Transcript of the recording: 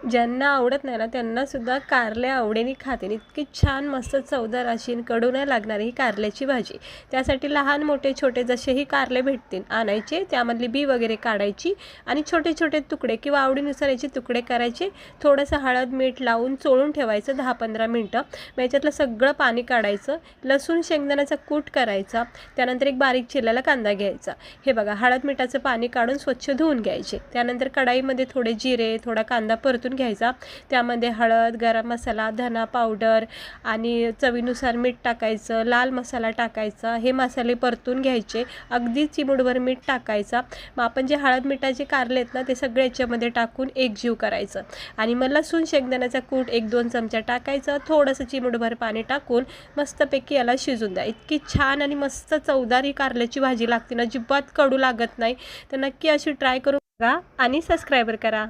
ज्यांना आवडत नाही ना त्यांनासुद्धा कारले आवडीने खातील. इतकी छान मस्त चवदार अशी कडू नाही लागणारी ही कारल्याची भाजी. त्यासाठी लहान मोठे छोटे जसेही कारले भेटतील आणायचे, त्यामधली बी वगैरे काढायची आणि छोटे छोटे तुकडे किंवा आवडीनुसार याचे तुकडे करायचे. थोडंसं हळद मीठ लावून चोळून ठेवायचं 10-15 मिनटं. मग याच्यातलं सगळं पाणी काढायचं. लसूण शेंगदाण्याचा कूट करायचा. त्यानंतर एक बारीक चिरलेला कांदा घ्यायचा. हे बघा हळद मिठाचं पाणी काढून स्वच्छ धुवून घ्यायचे. त्यानंतर कढाईमध्ये थोडे जिरे थोडा कांदा परतून घ्यायचा. त्यामध्ये हळद, गरम मसाला, धना पावडर आणि चवीनुसार मीठ टाकायचं. लाल मसाला टाकायचा. हे मसाले परतून घ्यायचे. अगदी चिमूटभर मीठ टाकायचा. मग आपण जे हळद मिठाचे कारले आहेत ना ते सगळे याच्यामध्ये टाकून एकजीव करायचं आणि मग लसूण शेंगदाण्याचा कूट 1-2 चमचा टाकायचं. थोडंसं चिमूटभर पाणी टाकून मस्तपैकी याला शिजून द्या. इतकी छान आणि मस्त चवदार ही कारल्याची भाजी लागते ना, अजिबात कडू लागत नाही. तर नक्की अशी ट्राय करून बघा आणि सबस्क्राईब करा.